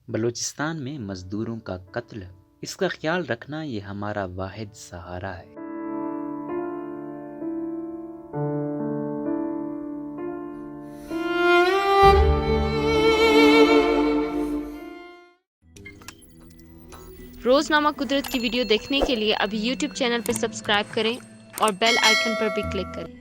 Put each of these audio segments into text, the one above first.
بلوچستان میں مزدوروں کا قتل، اس کا خیال رکھنا یہ ہمارا واحد سہارا ہے۔ روزنامہ قدرت کی ویڈیو دیکھنے کے لیے ابھی یوٹیوب چینل پر سبسکرائب کریں اور بیل آئیکن پر بھی کلک کریں۔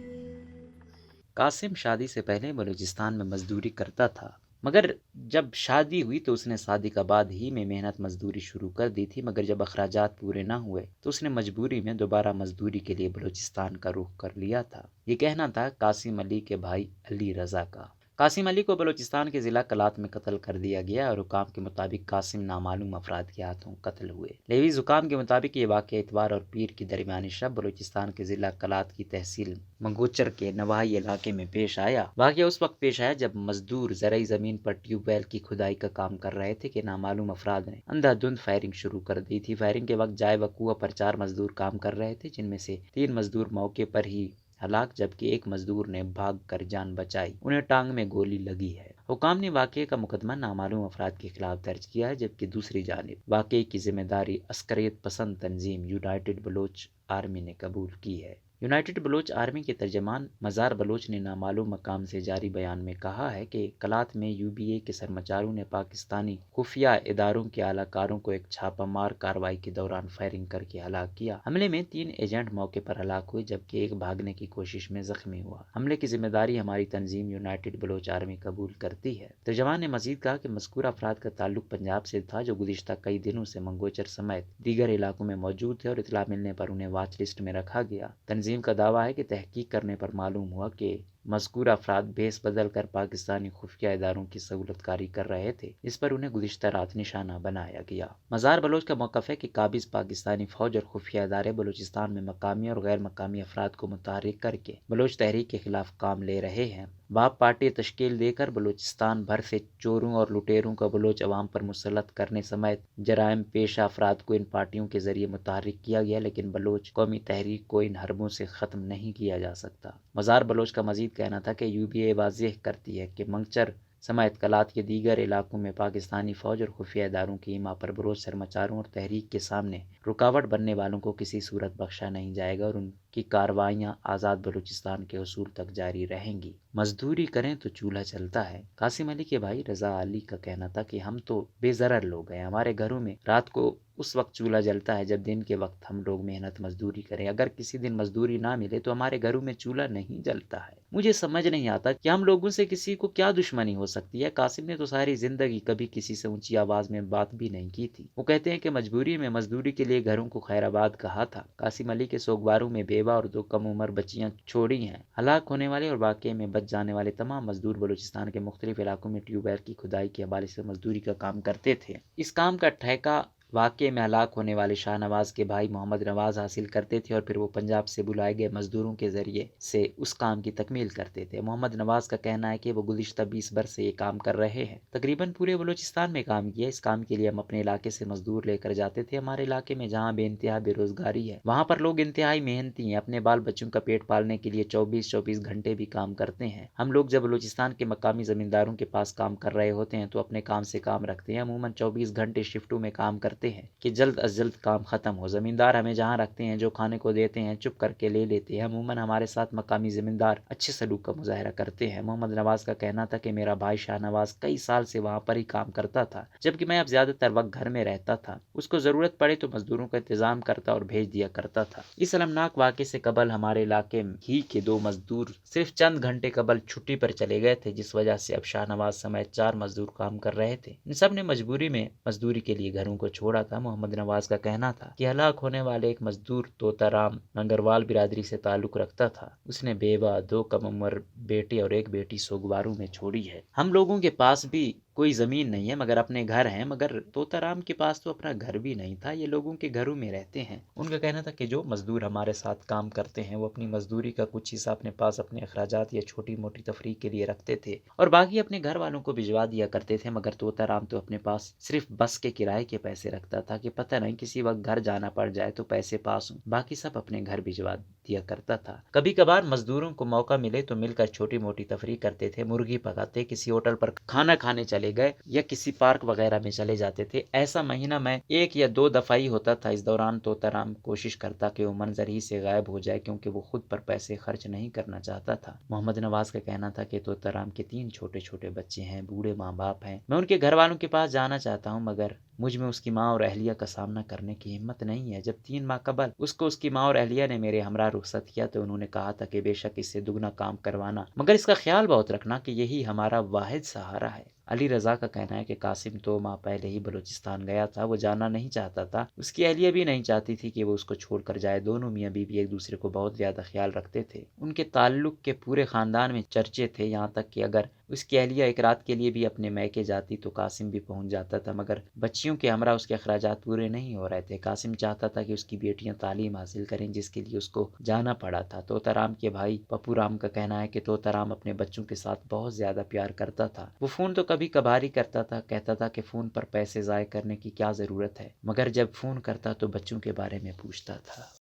قاسم شادی سے پہلے بلوچستان میں مزدوری کرتا تھا، مگر جب شادی ہوئی تو اس نے شادی کا بعد ہی میں محنت مزدوری شروع کر دی تھی، مگر جب اخراجات پورے نہ ہوئے تو اس نے مجبوری میں دوبارہ مزدوری کے لیے بلوچستان کا رخ کر لیا تھا۔ یہ کہنا تھا قاسم علی کے بھائی علی رضا کا۔ قاسم علی کو بلوچستان کے ضلع کلات میں قتل کر دیا گیا اور حکام کے مطابق قاسم نامعلوم افراد کے ہاتھوں قتل ہوئے۔ لیویز حکام کے مطابق یہ واقعہ اتوار اور پیر کی درمیانی شب بلوچستان کے ضلع کلات کی تحصیل منگوچر کے نواحی علاقے میں پیش آیا۔ واقعہ اس وقت پیش آیا جب مزدور زرعی زمین پر ٹیوب ویل کی کھدائی کا کام کر رہے تھے کہ نامعلوم افراد نے اندھا دھند فائرنگ شروع کر دی تھی۔ فائرنگ کے وقت جائے وقوع پر 4 مزدور کام کر رہے تھے، جن میں سے 3 مزدور موقع پر ہی ہلاک، جبکہ ایک مزدور نے بھاگ کر جان بچائی، انہیں ٹانگ میں گولی لگی ہے۔ حکام نے واقعے کا مقدمہ نامعلوم افراد کے خلاف درج کیا ہے، جبکہ دوسری جانب واقعے کی ذمہ داری عسکریت پسند تنظیم یونائٹڈ بلوچ آرمی نے قبول کی ہے۔ یونائٹڈ بلوچ آرمی کے ترجمان مزار بلوچ نے نامعلوم مقام سے جاری بیان میں کہا ہے کہ کلات میں یو بی اے کے سرمچاروں نے پاکستانی خفیہ اداروں کے اعلی کاروں کو ایک چھاپہ مار کارروائی کے دوران فائرنگ کر کے ہلاک کیا۔ حملے میں 3 ایجنٹ موقع پر ہلاک ہوئے، جبکہ ایک بھاگنے کی کوشش میں زخمی ہوا۔ حملے کی ذمہ داری ہماری تنظیم یونائٹڈ بلوچ آرمی قبول کرتی ہے۔ ترجمان نے مزید کہا کہ مذکورہ افراد کا تعلق پنجاب سے تھا، جو گزشتہ کئی دنوں سے منگوچر سمیت دیگر علاقوں میں موجود تھے اور اطلاع ملنے پر انہیں واچ لسٹ میں رکھا گیا۔ تنظیم کا دعویٰ ہے کہ تحقیق کرنے پر معلوم ہوا کہ مذکورہ افراد بھیس بدل کر پاکستانی خفیہ اداروں کی سہولت کاری کر رہے تھے، جس پر انہیں گزشتہ رات نشانہ بنایا گیا۔ مزار بلوچ کا موقف ہے کہ قابض پاکستانی فوج اور خفیہ ادارے بلوچستان میں مقامی اور غیر مقامی افراد کو متحرک کر کے بلوچ تحریک کے خلاف کام لے رہے ہیں۔ باپ پارٹی تشکیل دے کر بلوچستان بھر سے چوروں اور لٹیروں کا بلوچ عوام پر مسلط کرنے سمیت جرائم پیشہ افراد کو ان پارٹیوں کے ذریعے متحرک کیا گیا، لیکن بلوچ قومی تحریک کو ان حربوں سے ختم نہیں کیا جا سکتا۔ مزار بلوچ کا مزید کہنا تھا کہ یو بی اے واضح کرتی ہے کہ منگچر سمیت کلات کے دیگر علاقوں میں پاکستانی فوج اور خفیہ اداروں کی ایما پر بلوچ سرمچاروں اور تحریک کے سامنے رکاوٹ بننے والوں کو کسی صورت بخشا نہیں جائے گا اور ان کی کارروائیاں آزاد بلوچستان کے حصول تک جاری رہیں گی۔ مزدوری کریں تو چولہا چلتا ہے۔ قاسم علی کے بھائی رضا علی کا کہنا تھا کہ ہم تو بے ضرر لوگ ہیں، ہمارے گھروں میں رات کو اس وقت چولہا جلتا ہے جب دن کے وقت ہم لوگ محنت مزدوری کریں، اگر کسی دن مزدوری نہ ملے تو ہمارے گھروں میں چولہا نہیں جلتا ہے۔ مجھے سمجھ نہیں آتا کہ ہم لوگوں سے کسی کو کیا دشمنی ہو سکتی ہے۔ قاسم نے تو ساری زندگی کبھی کسی سے اونچی آواز میں بات بھی نہیں کی تھی۔ وہ کہتے ہیں کہ مجبوری میں مزدوری کے لیے گھروں کو خیر آباد کہا تھا۔ قاسم علی کے سوگواروں میں بیوہ اور 2 کم عمر بچیاں چھوڑی ہیں۔ ہلاک ہونے والے اور واقعے میں بچ جانے والے تمام مزدور بلوچستان کے مختلف علاقوں میں ٹیوب ویل کی کھدائی کے حوالے سے مزدوری کا کام کرتے تھے۔ اس کام کا ٹھیکہ واقعے میں ہلاک ہونے والے شاہ نواز کے بھائی محمد نواز حاصل کرتے تھے اور پھر وہ پنجاب سے بلائے گئے مزدوروں کے ذریعے سے اس کام کی تکمیل کرتے تھے۔ محمد نواز کا کہنا ہے کہ وہ گزشتہ 20 برس سے یہ کام کر رہے ہیں، تقریباً پورے بلوچستان میں کام کیا۔ اس کام کے لیے ہم اپنے علاقے سے مزدور لے کر جاتے تھے۔ ہمارے علاقے میں جہاں بے انتہا بے روزگاری ہے، وہاں پر لوگ انتہائی محنتی ہیں، اپنے بال بچوں کا پیٹ پالنے کے لیے 24 گھنٹے بھی کام کرتے ہیں۔ ہم لوگ جب بلوچستان کے مقامی زمینداروں کے پاس کام کر رہے ہوتے ہیں تو اپنے کام سے کام رکھتے ہیں، عموماً 24 گھنٹے شفٹوں میں کام کرتے ہیں کہ جلد از جلد کام ختم ہو۔ زمیندار ہمیں جہاں رکھتے ہیں، جو کھانے کو دیتے ہیں، چپ کر کے لے لیتے ہیں۔ عموماً ہمارے ساتھ مقامی زمیندار اچھے سلوک کا مظاہرہ کرتے ہیں۔ محمد نواز کا کہنا تھا کہ میرا بھائی شاہ نواز کئی سال سے وہاں پر ہی کام کرتا تھا، جبکہ میں اب زیادہ تر وقت گھر میں رہتا تھا۔ اس کو ضرورت پڑے تو مزدوروں کا انتظام کرتا اور بھیج دیا کرتا تھا۔ اس المناک واقعے سے قبل ہمارے علاقے ہی کے 2 مزدور صرف چند گھنٹے قبل چھٹی پر چلے گئے تھے، جس وجہ سے اب شاہ نواز سمیت 4 مزدور کام کر رہے تھے۔ ان سب نے مجبوری میں مزدوری کے لیے گھروں کو چھوڑا تھا۔ محمد نواز کا کہنا تھا کہ ہلاک ہونے والے ایک مزدور طوطا رام منگروال برادری سے تعلق رکھتا تھا۔ اس نے بیوہ، 2 کم عمر بیٹے اور ایک بیٹی سوگواروں میں چھوڑی ہے۔ ہم لوگوں کے پاس بھی کوئی زمین نہیں ہے مگر اپنے گھر ہیں، مگر طوطا رام کے پاس تو اپنا گھر بھی نہیں تھا، یہ لوگوں کے گھروں میں رہتے ہیں۔ ان کا کہنا تھا کہ جو مزدور ہمارے ساتھ کام کرتے ہیں وہ اپنی مزدوری کا کچھ حصہ اپنے پاس اپنے اخراجات یا چھوٹی موٹی تفریح کے لیے رکھتے تھے اور باقی اپنے گھر والوں کو بھجوا دیا کرتے تھے، مگر طوطا رام تو اپنے پاس صرف بس کے کرائے کے پیسے رکھتا تھا کہ پتہ نہیں کسی وقت گھر جانا پڑ جائے تو پیسے پاس ہوں، باقی سب اپنے گھر بھجوا دیا کرتا تھا۔ کبھی کبھار مزدوروں کو موقع ملے تو مل کر چھوٹی موٹی تفریح کرتے تھے، مرغی پکاتے، کسی ہوٹل پر کھانا کھانے چلے چلے گئے یا کسی پارک وغیرہ میں چلے جاتے تھے۔ ایسا مہینہ میں 1 یا 2 دفعہ ہی ہوتا تھا۔ اس دوران طوطا رام کوشش کرتا کہ وہ منظر ہی سے غائب ہو جائے، کیونکہ وہ خود پر پیسے خرچ نہیں کرنا چاہتا تھا۔ محمد نواز کا کہنا تھا کہ طوطا رام کے 3 چھوٹے چھوٹے بچے ہیں، بوڑھے ماں باپ ہیں، میں ان کے گھر والوں کے پاس جانا چاہتا ہوں، مگر مجھ میں اس کی ماں اور اہلیہ کا سامنا کرنے کی ہمت نہیں ہے۔ جب 3 ماہ قبل اس کی ماں اور اہلیہ نے میرے ہمراہ رخصت کیا تو انہوں نے کہا تھا کہ بے شک اس سے دگنا کام کروانا، مگر اس کا خیال بہت رکھنا کہ یہی ہمارا واحد سہارا ہے۔ علی رضا کا کہنا ہے کہ قاسم 2 ماہ پہلے ہی بلوچستان گیا تھا، وہ جانا نہیں چاہتا تھا، اس کی اہلیہ بھی نہیں چاہتی تھی کہ وہ اس کو چھوڑ کر جائے۔ دونوں میاں بیوی ایک دوسرے کو بہت زیادہ خیال رکھتے تھے، ان کے تعلق کے پورے خاندان میں چرچے تھے، یہاں تک کہ اگر اس کی اہلیہ ایک رات کے لیے بھی اپنے میکے جاتی تو قاسم بھی پہنچ جاتا تھا، مگر بچیوں کے ہمراہ اس کے اخراجات پورے نہیں ہو رہے تھے۔ قاسم چاہتا تھا کہ اس کی بیٹیاں تعلیم حاصل کریں، جس کے لیے اس کو جانا پڑا تھا۔ طوطا رام کے بھائی پپو رام کا کہنا ہے کہ طوطا رام اپنے بچوں کے ساتھ بہت زیادہ پیار کرتا تھا، وہ فون تو کبھی کبھار ہی کرتا تھا، کہتا تھا کہ فون پر پیسے ضائع کرنے کی کیا ضرورت ہے، مگر جب فون کرتا تو بچوں کے بارے میں پوچھتا تھا۔